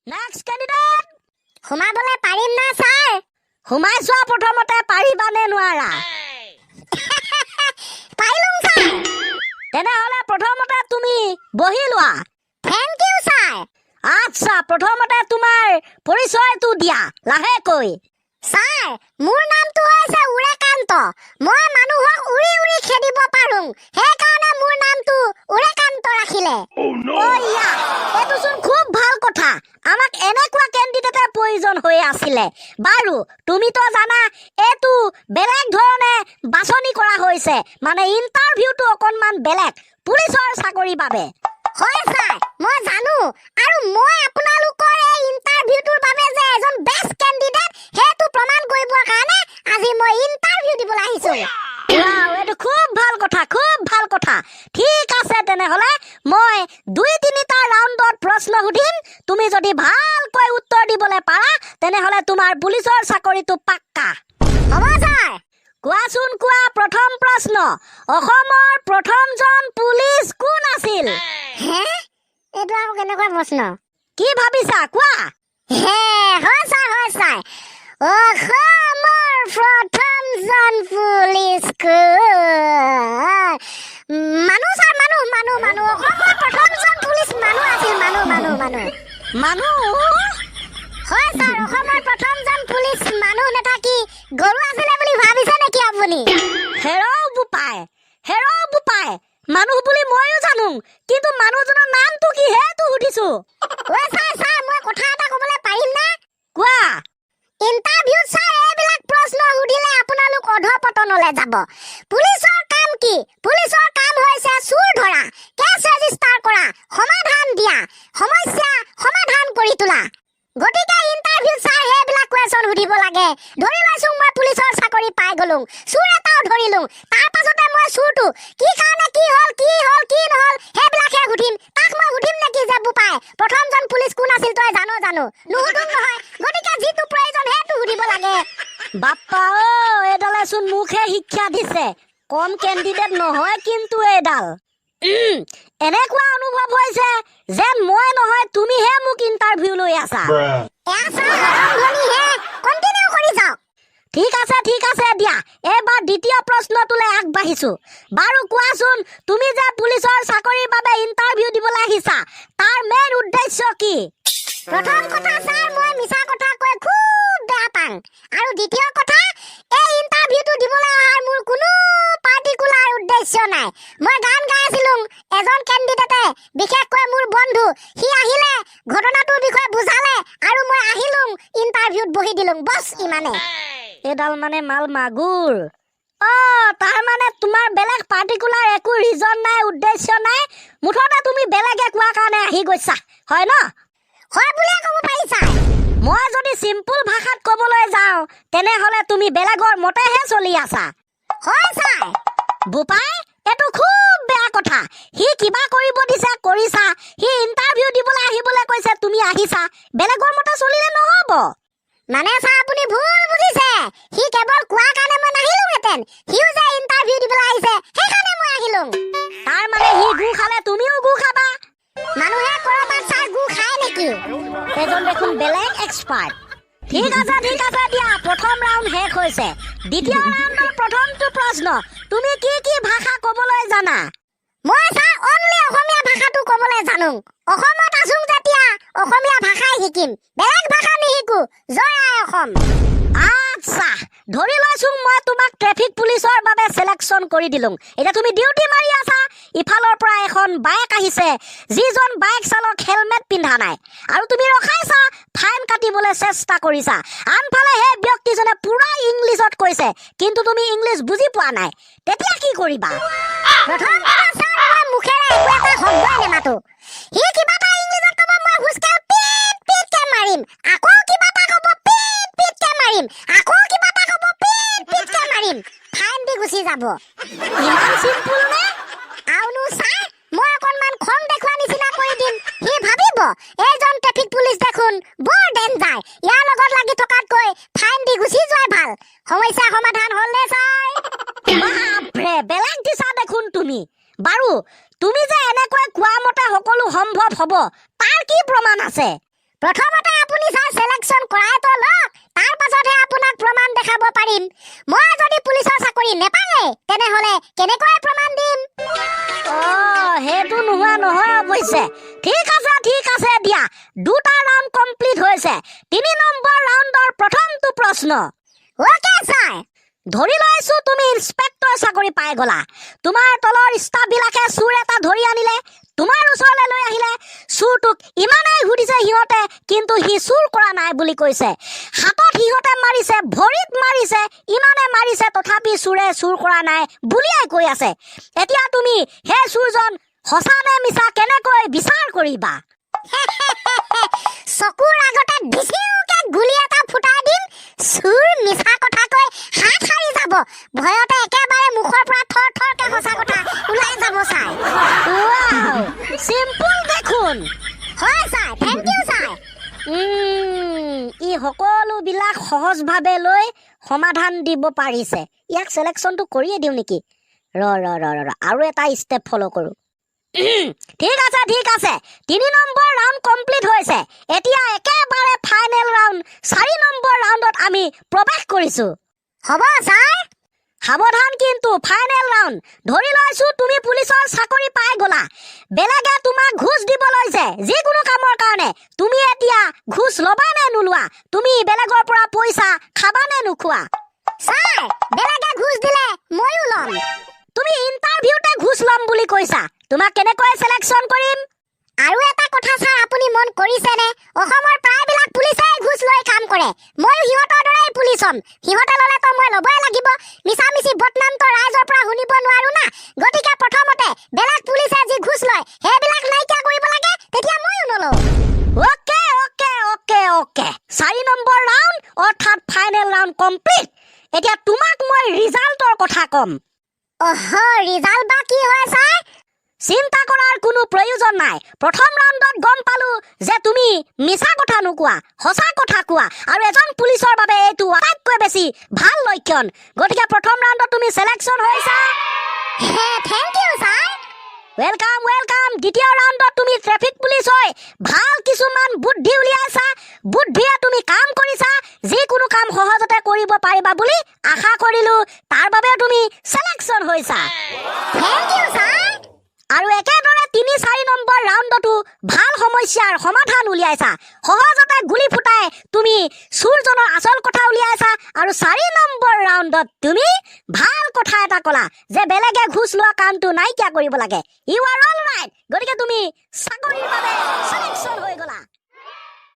Next candidate সোমাবলে পাৰিম না ছাৰ? সোমাই চোৱা প্ৰথমতে পাৰিবানে নোৱাৰা পাৰিম ছাৰ। তেনেহলে প্ৰথমতে তুমি বহি লোৱা। Thank you sir. আচ্ছা প্ৰথমতে তোমাৰ পৰিচয়টো দিয়া লাহেকৈ। ছাৰ মোৰ নামটো হৈছে উৰেকান্ত। মই মানুহক উৰি উৰি খেদিব পাৰোঁ, সেইকাৰণে মোৰ নামটো উৰেকান্ত ৰাখিলে। ইয়া এইটো চোন খুব ভাল কথা। আমাক এনেকুৱা কেণ্ডিডেটৰ প্ৰয়োজন হৈ আছিলে। বাৰু তুমিতো জানা এইটো বেলেগ ধৰণে বাছনি কৰা হৈছে, মানে ইণ্টাৰভিউটো অকণমান বেলেগ পুলিচৰ চাকৰিৰ বাবে। হয় ছাৰ, মই জানো, আৰু মই আপোনালোকৰ এই ইণ্টাৰভিউটোৰ বাবে যে এজন বেষ্ট কেণ্ডিডেট সেইটো প্ৰমাণ কৰিবৰ কাৰণে আজি মই ইণ্টাৰভিউ দিবলৈ আহিছোঁ। ৱাও এইটো খুব ভাল কথা, খুব ভাল কথা। ঠিক আছে তেনেহলে মই ২-৩টা ৰাউণ্ডত প্ৰশ্ন সুধিম। তুমি যদি ভালকৈ উত্তৰ দিবলৈ পাৰা তেনেহলে তোমাৰ পুলিচৰ চাকৰিটো পাক্কা। হ'ব ছাৰ। কোৱাচোন কোৱা প্ৰথম প্ৰশ্ন, অসমৰ প্ৰথমজন পুলিচ কোন আছিল? হে এইটো আকৌ কেনেকুৱা প্ৰশ্ন? কি ভাবিছা কোৱা? হে হয় ছাৰ, হয় ছাৰ। অসমৰ প্ৰথমজন পুলিচ মানুহ ছাৰ, মানুহ অসমৰ প্ৰথমজন পুলিচ মানুহ আছিল। মানুহ? হয় ছাৰ, অসমৰ প্ৰথমজন পুলিচ মানুহ নাথাকি গৰু আছিলে বুলি ভাবিছে নেকি আপুনি? হেৰৌ বোপাই মানুহ বুলি ময়ো জানো, কিন্তু মানুহজনৰ নামটো কি সেইটো সুধিছো। ছাৰ মই কথা এটা ক'বলৈ পাৰিম না? কোৱা। ইণ্টাৰভিউত ছাৰ এইবিলাক প্ৰশ্ন সুধিলে আপোনালোক অধপতনলৈ যাব। পুলিচৰ কাম কি? পুলিচৰ কাম হৈছে চুৰ ধৰা, কেছ ৰেজিষ্টাৰ কৰা, সমাধান দিয়া, সমস্যা সমাধান কৰি তোলা। গতিকে ইণ্টাৰভিউত ছাৰ সেইবিলাক কুৱেশ্যন সুধিব লাগে। ধৰি লৈছো মই পুলিচৰ চাকৰি পাই গলো, চুৰ এটাও ধৰিলো, তাৰ পাছতে মই চুৰটো কি কাৰণে কি হ'ল কি নহ'ল সেইবিলাকহে সুধিম। তাক মই সুধিম নেকি যে বোপাই প্ৰথমজন পুলিচ কোন আছিল তই জানো? নুসুধিম নহয়। গতিকে যিটো প্ৰয়োজন সেইটো সুধিব লাগে। বাপ্পা এইডালে চোন মুখে শিক্ষা দিছে। কম কেণ্ডিডেট নহয় কিন্তু এইডাল। এনেকুৱা অনুভৱ হৈছে যেন মই নহয় তুমিহে মোক ইণ্টাৰভিউ লৈ আছা। কণ্টিনিউ কৰি যাওক। ঠিক আছে দিয়া, এইবাৰ দ্বিতীয় প্ৰশ্নটোলৈ আগবাঢ়িছো। বাৰু কোৱাচোন, তুমি যে পুলিচৰ চাকৰিৰ বাবে ইণ্টাৰভিউ দিবলৈ আহিছা, তাৰ মেইন উদ্দেশ্য কি? প্ৰথম কথা ছাৰ, মই মিছা কথা কৈ খুব বেয়া পাওঁ। আৰু দ্বিতীয় কথা, এই ইণ্টাৰভিউটো দিবলৈ অহাৰ মোৰ কোনো পাৰ্টিকুলাৰ উদ্দেশ্য নাই। মই গান গাই আছিলোঁ, এজন কেণ্ডিডেটে বিশেষকৈ মোৰ বন্ধু, সি আহিলে ঘটনাটোৰ বিষয়ে বুজালে আৰু মই আহিলোঁ ইণ্টাৰভিউত বহি দিলোঁ, বছ ইমানে। এইডাল মানে মাল মাগুৰ। তাৰ মানে তোমাৰ বেলেগ পাৰ্টিকুলাৰ একো ৰিজন নাই, উদ্দেশ্য নাই, মুঠতে তুমি বেলেগে কোৱা কাৰণে আহি গৈছা, হয় ন? হয় বুলিয়ে ক'ব পাৰিছা। মই যদি চিম্পুল ভাষাত ক'বলৈ যাওঁ তেনেহলে তুমি বেলেগৰ মতেহে চলি আছা। হয় ছাৰ। বোপাই এইটো খুব বেয়া কথা। সি কিবা কৰিব দিছে কৰিছা, সি ইণ্টাৰভিউ দিবলৈ আহিবলৈ কৈছে তুমি আহিছা, বেলেগৰ মতে চলিলে নহ'ব। মানে ছাৰ আপুনি ভুল বুজিছে। সি কেৱল কোৱা কাৰণে মই নাহিলোহেঁতেন, সিও যে ইণ্টাৰভিউ দিবলৈ আহিছে সেইকাৰণে মই আহিলোঁ। তাৰ মানে সি গু খালে তুমিও গু খাবা? মানুহে ক'ৰবাত ছাৰ গু খায় নেকি? এজন দেখোন বেলেগ এক্সপাৰ্ট। ঠিক আছে দিয়া, প্ৰথম ৰাউণ্ড শেষ হৈছে। দ্বিতীয় ৰাউণ্ডৰ প্ৰথমটো প্ৰশ্ন, তুমি কি ভাষা ক'বলৈ জানা? মই ছাৰ অনলি অসমীয়া ভাষাটো ক'বলৈ জানো। অসমত আছোঁ যেতিয়া অসমীয়া ভাষাই শিকিম, বেলেগ ভাষা নিশিকো। জয় আই অসম। আচ্ছা ধৰি লৈছো মই তোমাক ট্ৰেফিক পুলিচৰ বাবে সিলেকশ্যন কৰি দিলোঁ। এতিয়া তুমি ডিউটি মাৰি আছা, ইফালৰ পৰা এখন বাইক আহিছে, যিজন বাইক চালক হেলমেট পিন্ধা নাই, আৰু তুমি ৰখাইছা, ফাইন কাটিবলৈ চেষ্টা কৰিছা। আনফালে সেই ব্যক্তিজনে পুৰা ইংলিছত কৈছে, কিন্তু তুমি ইংলিছ বুজি পোৱা নাই, তেতিয়া কি কৰিবা? প্ৰথম কথা ছাৰ, মই মুখেৰে একো এটা শব্দই নেমাতো। সি কিবা এটা ইংলিছত ক'ব, মই হুঁচকে পিটকে মাৰিম, আকৌ কিবা এটা ক'ব পিটকে মাৰিম, আকৌ কিবা এটা ক'ব পিটকে মাৰিম, ফাইন দি গুচি যাব। ইমান চিম্পুল নে? আউনো ছাৰ, মই অকণমান খং দেখুওৱা নিচিনা কৰি দিম, সি ভাবিব এইজন ট্ৰেফিক পুলিচ দেখোন বৰ ডেঞ্জাৰ, ইয়াৰ লগত লাগি থকাতকৈ ফাইন দি গুচি যোৱাই ভাল। সমস্যা সমাধান হ'ল নে ছাৰ? বাপৰে বেলেগ দিছা দেখোন তুমি। বাৰু তুমি যে এনেকৈ কোৱা মতে সকলো সম্ভৱ হ'ব, তাৰ কি প্ৰমাণ আছে? প্ৰথমতে আপুনি ছাৰ সিলেকশন কৰাই তো লওক তাৰ পাছতহে আপোনাক প্ৰমাণ দেখাব পাৰিম মই যদি পুলিচৰ চাকৰি নেপালে তেনেহলে কেনেকৈ প্ৰমাণ দিম সেইটো নোহোৱা নহয় অৱশ্যে ঠিক আছে দিয়া দুটা ৰাউণ্ড কমপ্লিট হৈছে 3 নম্বৰ ৰাউণ্ডৰ প্ৰথমটো প্ৰশ্ন ওকে ছাৰ ধৰি লৈছো তুমি ইন্সপেক্টৰ চাকৰি পাই গলা তোমাৰ তলৰ ষ্টাফ বিলাকে চুৰ এটা ধৰি আনিলে তোমাৰ ওচৰলৈ লৈ আহিলে চুৰটোক ইমানেই সুধিছে সিহঁতে কিন্তু সি চুৰ কৰা নাই বুলি কৈছে হাতত সিহঁতে মাৰিছে ভৰিত মাৰিছে ইমানে মাৰিছে তথাপি চুৰে চুৰ কৰা নাই বুলিয়াই কৈ আছে এতিয়া তুমি হে চুৰজন সঁচা নে মিছা কেনেকৈ বিচাৰ কৰিবা চকুৰ আগতে দিছিওকে গুলি এটা ফুটাই দিম চুৰ মিছা কথা কৈ হাত সাৰি যাব ভয়তে একেবাৰে মুখৰ পৰা থৰ থৰকে সঁচা কথা ওলাই যাব ছাৰ ওৱাও সিম্পল দেখোন হয় ছাৰ থেংক ইউ ছাৰ ই সকলোবিলাক সহজভাৱে লৈ সমাধান দিব পাৰিছে ইয়াক সিলেকশনটো কৰিয়ে দিওঁ নেকি ৰ আৰু এটা ষ্টেপ ফলো কৰো ঠিক আছে 3 নম্বৰ ৰাউণ্ড কমপ্লিট হৈছে এতিয়া একেবাৰে ফাইনেল ৰাউণ্ড 4 নম্বৰ ৰাউণ্ডত আমি প্ৰৱেশ কৰিছো হ'ব ছাৰ সাৱধান কিন্তু ফাইনেল ৰাউণ্ড ধৰি লৈছো তুমি পুলিচৰ চাকৰি পাই গলা বেলেগে তোমাক ঘুষ দিব লৈছে যিকোনো কামৰ কাৰণে তুমি এতিয়া ঘুষ ল'বা নে নোলোৱা তুমি বেলেগৰ পৰা পইচা খাবা নে নোখোৱা ছাৰ বেলেগে ঘুষ দিলে ময়ো ল'ম তুমি ইন্টাৰভিউতে ঘুষ ল'ম বুলি কৈছা তোমাক কেনেকৈ সিলেকশন কৰিম আৰু এটা কথা ছাৰ আপুনি মন কৰিছেনে অসমৰ প্ৰায়বিলাক পুলিচে ঘুষ লৈ কাম কৰে ময়ো সিহঁতৰ দৰেই পুলিচ হ'ম সিহঁতে ল'লে তো মই ল'বই লাগিব মিছামিছি বদনামটো ৰাইজৰ পৰা শুনিব নোৱাৰো না গতিকে প্ৰথমতে বেলেগ পুলিচে যি ঘুষ লয় সেইবিলাক নাইকিয়া কৰিব লাগে তেতিয়া ময়ো নলওঁ ওকে 4 নম্বৰ ৰাউণ্ড অৰ্থাৎ ফাইনেল ৰাউণ্ড কমপ্লিট এতিয়া তোমাক মই ৰিজাল্টৰ কথা ক'ম ৰিজাল্ট বা কি হয় ছাৰ চিন্তা কৰাৰ কোনো প্ৰয়োজন নাই প্ৰথম ৰাউণ্ডত গম পালো যে তুমি মিছা কথা নোকোৱা সঁচা কথা কোৱা আৰু এজন পুলিচৰ বাবে এইটো আটাইতকৈ বেছি ভাল লক্ষণ গতিকে প্ৰথম ৰাউণ্ডত তুমি সিলেকশন হৈছা থেংক ইউ ছাৰ ওয়েলকাম দ্বিতীয় ৰাউণ্ডত তুমি ট্ৰেফিক পুলিচ হৈ ভাল কিছুমান বুদ্ধি উলিয়াইছা বুদ্ধিয়ে তুমি কাম কৰিছা যিকোনো কাম সহজতে কৰিব পাৰিবা বুলি আশা কৰিলো তাৰ বাবে তুমি সিলেকশন হৈছা থেংক ইউ ছাৰ আৰু একেদৰে 3-4 নম্বৰ ৰাউণ্ডতো ভাল সমস্যাৰ সমাধান উলিয়াইছা সহজতে গুলি ফুটাই তুমি চুৰজনৰ আচল কথা উলিয়াইছা আৰু 4 নম্বৰ ৰাউণ্ডত তুমি ভাল কথা এটা ক'লা যে বেলেগে ঘুষ লোৱা কামটো নাইকিয়া কৰিব লাগে ইউ আৰ অল ৰাইট গতিকে তুমি চাকৰিৰ বাবে সিলেকশন হৈ গলা